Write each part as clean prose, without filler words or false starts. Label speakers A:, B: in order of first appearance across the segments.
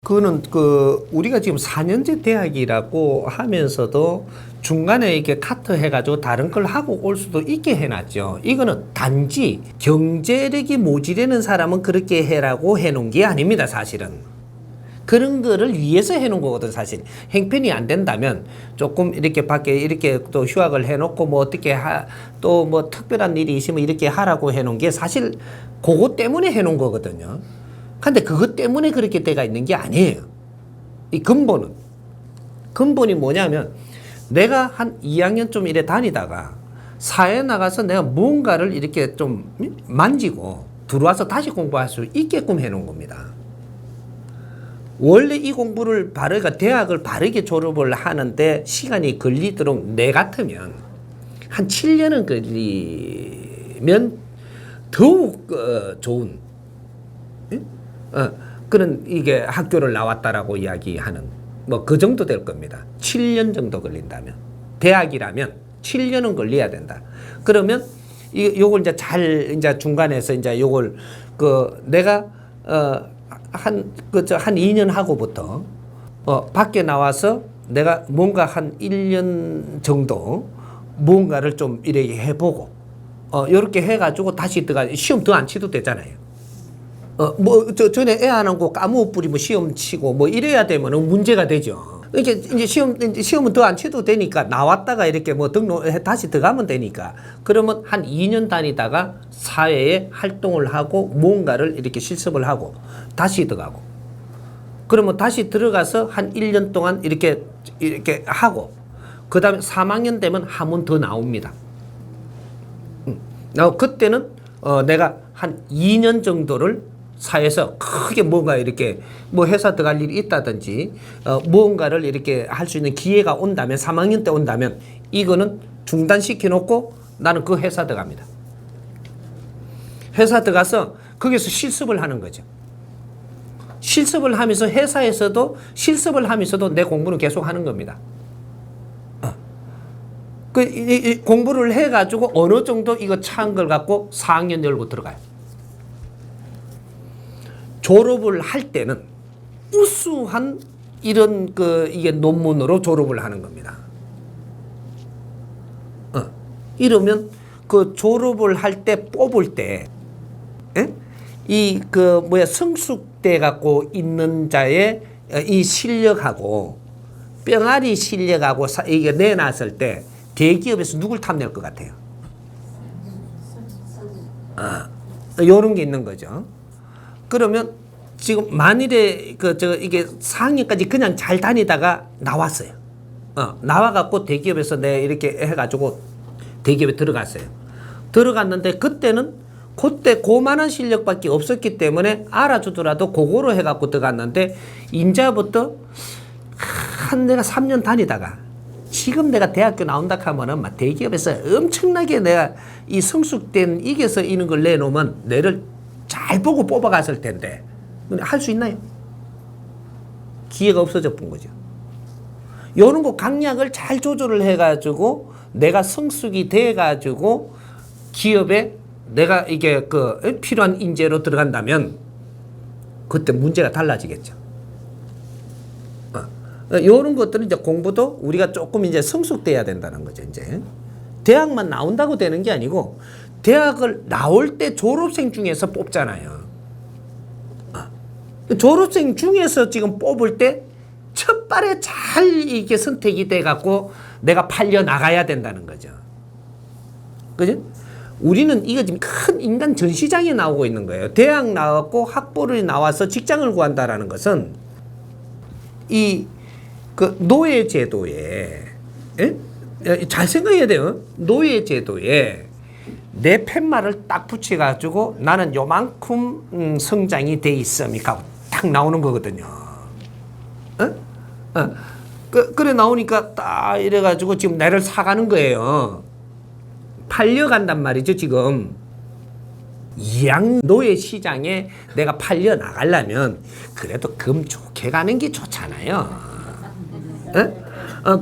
A: 그거는 우리가 지금 4년제 대학이라고 하면서도 중간에 이렇게 카트 해가지고 다른 걸 하고 올 수도 있게 해놨죠. 이거는 단지 경제력이 모자라는 사람은 그렇게 해라고 해놓은 게 아닙니다, 사실은. 그런 거를 위해서 해놓은 거거든, 사실. 형편이 안 된다면 조금 이렇게 밖에 이렇게 또 휴학을 해놓고 뭐 어떻게 또 뭐 특별한 일이 있으면 이렇게 하라고 해놓은 게 사실 그거 때문에 해놓은 거거든요. 근데 그것 때문에 그렇게 돼가 있는 게 아니에요. 이 근본이 뭐냐면 내가 한 2학년 좀 이래 다니다가 사회에 나가서 내가 뭔가를 이렇게 좀 만지고 들어와서 다시 공부할 수 있게끔 해놓은 겁니다. 원래 이 공부를 그러니까 대학을 바르게 졸업을 하는데 시간이 걸리도록 내 같으면 한 7년은 걸리면 더욱 좋은 그런 이게 학교를 나왔다라고 이야기하는 뭐 그 정도 될 겁니다. 7년 정도 걸린다면 대학이라면 7년은 걸려야 된다. 그러면 요걸 이제 중간에서 이제 요걸 내가 한 2년 하고부터 밖에 나와서 내가 뭔가 한 1년 정도 뭔가를 좀 이렇게 해보고 요렇게 해가지고 다시 시험 더 안 치도 되잖아요. 전에 애 안 하고 까무 뿌리고 시험 치고 뭐 이래야 되면 문제가 되죠. 이제 시험은 더 안 쳐도 되니까 나왔다가 이렇게 뭐 다시 들어가면 되니까 그러면 한 2년 다니다가 사회에 활동을 하고 뭔가를 이렇게 실습을 하고 다시 들어가고 그러면 다시 들어가서 한 1년 동안 이렇게 하고 그 다음에 3학년 되면 한 번 더 나옵니다. 그때는 내가 한 2년 정도를 사회에서 크게 뭔가 이렇게 뭐 회사 들어갈 일이 있다든지 무언가를 이렇게 할 수 있는 기회가 온다면 3학년 때 온다면 이거는 중단시켜 놓고 나는 그 회사 들어갑니다. 회사 들어가서 거기서 실습을 하는 거죠. 실습을 하면서 회사에서도 실습을 하면서도 내 공부는 계속 하는 겁니다. 이 공부를 해가지고 어느 정도 이거 차은 걸 갖고 4학년 열고 들어가요. 졸업을 할 때는 우수한 이런 이게 논문으로 졸업을 하는 겁니다. 이러면 졸업을 할 때 뽑을 때, 성숙돼 갖고 있는 자의 이 실력하고 뿅아리 실력하고 이게 내놨을 때 대기업에서 누굴 탐낼 것 같아요? 요런 게 있는 거죠. 그러면 지금 만일에 이게 4학년까지 그냥 잘 다니다가 나왔어요. 나와갖고 대기업에서 이렇게 해가지고 대기업에 들어갔어요. 들어갔는데 그때는 그때 고만한 실력밖에 없었기 때문에 알아주더라도 그거로 해갖고 들어갔는데 이제부터 내가 3년 다니다가 지금 내가 대학교 나온다 하면은 막 대기업에서 엄청나게 내가 이 성숙된 이겨서 이런 걸 내놓으면 내를 잘 보고 뽑아갔을 텐데 할 수 있나요? 기회가 없어져 본 거죠. 요런 거 강약을 잘 조절을 해가지고 내가 성숙이 돼가지고 기업에 내가 이게 필요한 인재로 들어간다면 그때 문제가 달라지겠죠. 요런 것들은 이제 공부도 우리가 조금 이제 성숙돼야 된다는 거죠. 이제 대학만 나온다고 되는 게 아니고 대학을 나올 때 졸업생 중에서 뽑잖아요. 졸업생 중에서 지금 뽑을 때 첫발에 잘 이게 선택이 돼갖고 내가 팔려 나가야 된다는 거죠. 그죠? 우리는 이거 지금 큰 인간 전시장에 나오고 있는 거예요. 대학 나왔고 학부를 나와서 직장을 구한다라는 것은 노예 제도에 잘 생각해야 돼요. 노예 제도에 내 팻말을 딱 붙여가지고 나는 요만큼 성장이 돼 있으니까 딱 나오는 거거든요. 그래 나오니까 딱 이래가지고 지금 나를 사가는 거예요. 팔려간단 말이죠, 지금. 노예 시장에 내가 팔려 나가려면 그래도 금 좋게 가는 게 좋잖아요.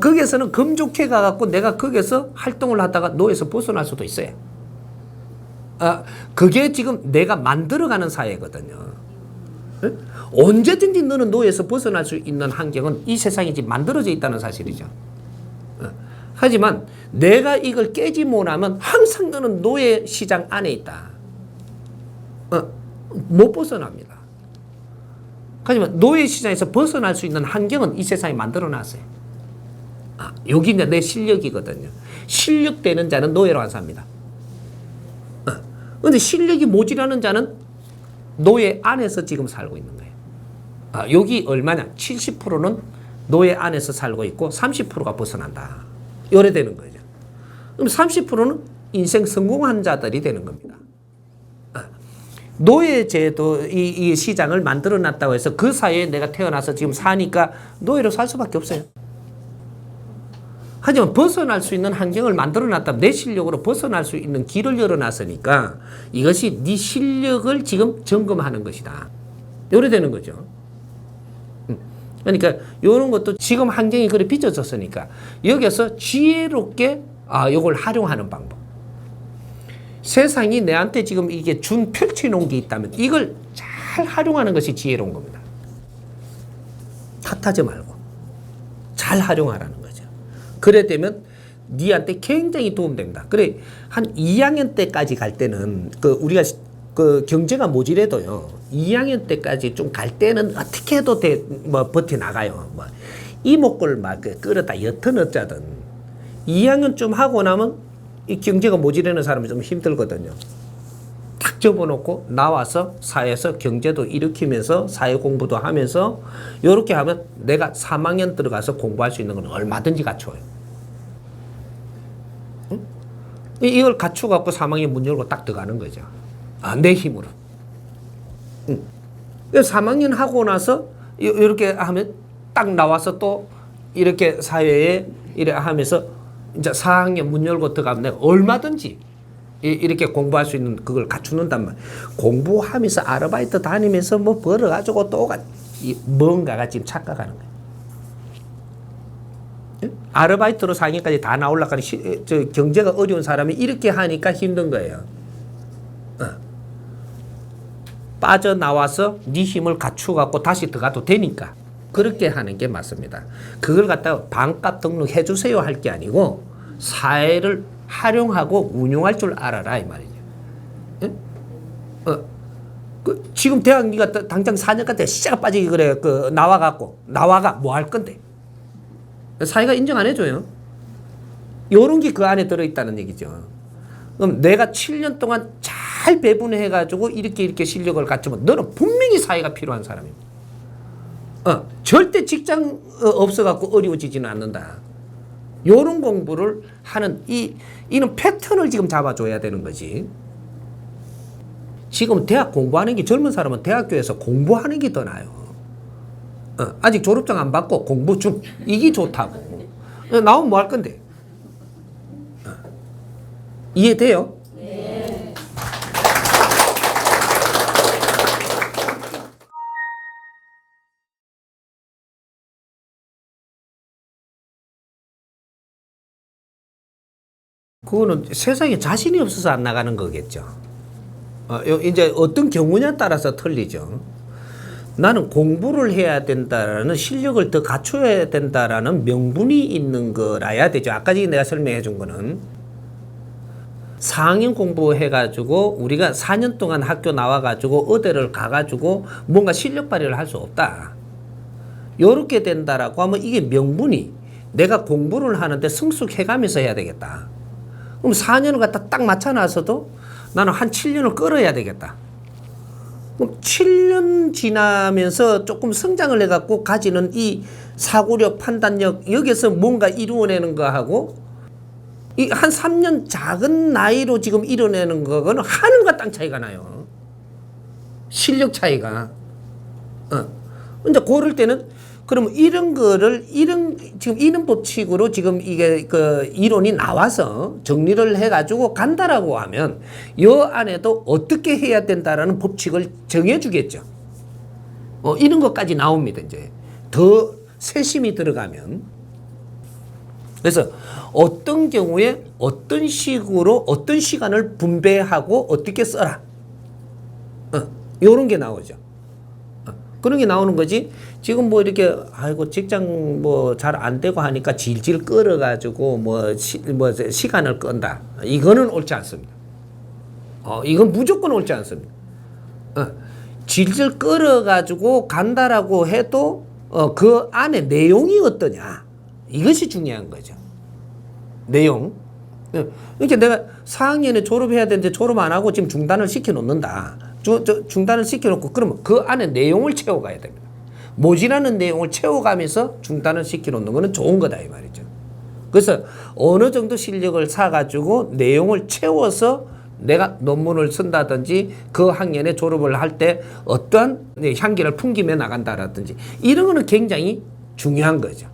A: 거기에서는 금 좋게 가갖고 내가 거기서 활동을 하다가 노예에서 벗어날 수도 있어요. 그게 지금 내가 만들어가는 사회거든요. 언제든지 너는 노예에서 벗어날 수 있는 환경은 이 세상에 지금 만들어져 있다는 사실이죠. 하지만 내가 이걸 깨지 못하면 항상 너는 노예 시장 안에 있다. 못 벗어납니다. 하지만 노예 시장에서 벗어날 수 있는 환경은 이 세상에 만들어 놨어요. 여기 이제 내 실력이거든요. 실력되는 자는 노예로 안 삽니다. 근데 실력이 모자라는 자는 노예 안에서 지금 살고 있는 거예요. 여기 얼마냐? 70%는 노예 안에서 살고 있고 30%가 벗어난다. 이래 되는 거죠. 그럼 30%는 인생 성공한 자들이 되는 겁니다. 노예제도 이 시장을 만들어 놨다고 해서 그 사회에 내가 태어나서 지금 사니까 노예로 살 수밖에 없어요. 하지만 벗어날 수 있는 환경을 만들어 놨다면 내 실력으로 벗어날 수 있는 길을 열어 놨으니까 이것이 네 실력을 지금 점검하는 것이다. 이래 되는 거죠. 그러니까 이런 것도 지금 환경이 그래 빚어졌으니까 여기서 지혜롭게 이걸 활용하는 방법. 세상이 내한테 지금 이게 펼쳐놓은 게 있다면 이걸 잘 활용하는 것이 지혜로운 겁니다. 탓하지 말고 잘 활용하라는 거죠. 그래 되면 니한테 굉장히 도움됩니다. 그래 한 2학년 때까지 갈 때는 우리가 경제가 모질해도요 2학년 때까지 좀 갈 때는 어떻게 해도 버텨 나가요. 이목구를 막 끌었다 옅은 어쩌든 2학년쯤 하고 나면 이 경제가 모질하는 사람이 좀 힘들거든요. 탁 접어놓고 나와서 사회에서 경제도 일으키면서 사회 공부도 하면서 이렇게 하면 내가 3학년 들어가서 공부할 수 있는 건 얼마든지 갖춰요. 응? 이걸 갖춰갖고 3학년 문 열고 딱 들어가는 거죠. 내 힘으로. 응. 3학년 하고 나서 이렇게 하면 딱 나와서 또 이렇게 사회에 이래 하면서 이제 4학년 문 열고 들어가면 내가 얼마든지 이렇게 공부할 수 있는 그걸 갖추는단 말이야. 공부하면서 아르바이트 다니면서 뭐 벌어가지고 또 뭔가가 지금 착각하는 거야. 아르바이트로 4학년까지 다 나오려고 하는 경제가 어려운 사람이 이렇게 하니까 힘든 거예요. 빠져나와서 네 힘을 갖추고 다시 들어가도 되니까 그렇게 하는 게 맞습니다. 그걸 갖다가 반값 등록해 주세요 할 게 아니고 사회를 활용하고 운용할 줄 알아라 이 말이죠. 지금 대학 네가 당장 4년 때 시작 빠지기 그래 나와가 뭐 할 건데 사회가 인정 안 해줘요. 요런 게 그 안에 들어있다는 얘기죠. 그럼 내가 7년 동안 잘 배분해가지고 이렇게 실력을 갖추면 너는 분명히 사회가 필요한 사람입니다. 절대 직장 없어갖고 어려워지지는 않는다. 요런 공부를 하는 이는 패턴을 지금 잡아줘야 되는 거지. 지금 대학 공부하는 게 젊은 사람은 대학교에서 공부하는 게 더 나아요. 아직 졸업장 안 받고 공부 중 이게 좋다고. 나오면 뭐 할 건데? 이해돼요? 네. 그거는 세상에 자신이 없어서 안 나가는 거겠죠. 이제 어떤 경우냐에 따라서 틀리죠. 나는 공부를 해야 된다라는 실력을 더 갖춰야 된다라는 명분이 있는 거라야 되죠. 아까 내가 설명해 준 거는 4학년 공부해가지고 우리가 4년 동안 학교 나와가지고 의대를 가가지고 뭔가 실력 발휘를 할 수 없다. 요렇게 된다라고 하면 이게 명분이 내가 공부를 하는데 성숙해가면서 해야 되겠다. 그럼 4년을 갖다 딱 맞춰놔서도 나는 한 7년을 끌어야 되겠다. 그럼 7년 지나면서 조금 성장을 해갖고 가지는 이 사고력, 판단력, 여기서 뭔가 이루어내는 거하고 이 한 3년 작은 나이로 지금 이뤄내는 거는 하늘과 땅 차이가 나요. 실력 차이가. 근데 그럴 때는 그러면 이런 거를 지금 이런 법칙으로 지금 이게 이론이 나와서 정리를 해가지고 간다라고 하면 요 안에도 어떻게 해야 된다라는 법칙을 정해주겠죠. 이런 것까지 나옵니다. 이제 더 세심히 들어가면. 그래서 어떤 경우에 어떤 식으로 어떤 시간을 분배하고 어떻게 써라. 요런 게 나오죠. 그런 게 나오는 거지. 지금 뭐 이렇게 아이고 직장 뭐 잘 안 되고 하니까 질질 끌어가지고 뭐 시간을 끈다. 이거는 옳지 않습니다. 이건 무조건 옳지 않습니다. 질질 끌어가지고 간다라고 해도 그 안에 내용이 어떠냐. 이것이 중요한 거죠. 내용. 그러니까 내가 4학년에 졸업해야 되는데 졸업 안 하고 지금 중단을 시켜놓는다. 중단을 시켜놓고 그러면 그 안에 내용을 채워가야 됩니다. 모자라는 내용을 채워가면서 중단을 시켜놓는 거는 좋은 거다 이 말이죠. 그래서 어느 정도 실력을 쌓아가지고 내용을 채워서 내가 논문을 쓴다든지 그 학년에 졸업을 할 때 어떠한 향기를 풍기며 나간다라든지 이런 거는 굉장히 중요한 거죠.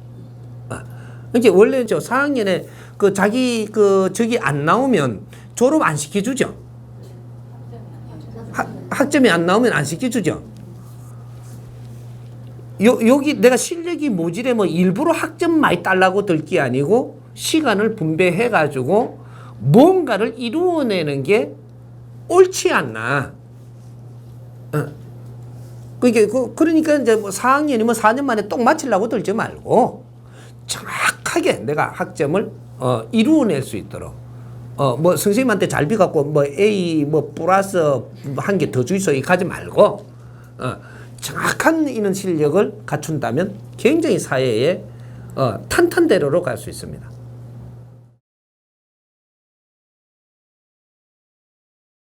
A: 이제 원래 4학년에 그 자기 저기 안 나오면 졸업 안 시켜주죠. 학점이 안 나오면 안 시켜주죠. 여기 내가 실력이 모질해 뭐 일부러 학점 많이 달라고 들 게 아니고 시간을 분배해가지고 뭔가를 이루어내는 게 옳지 않나. 그러니까 이제 뭐 4학년이면 4년 만에 똥 맞추려고 들지 말고 정확하게 내가 학점을 이루어낼 수 있도록 뭐 선생님한테 잘 비갖고 뭐 A 뭐 플러스 한 개 더 주이소 이 가지 말고 정확한 이런 실력을 갖춘다면 굉장히 사회에 탄탄대로로 갈 수 있습니다.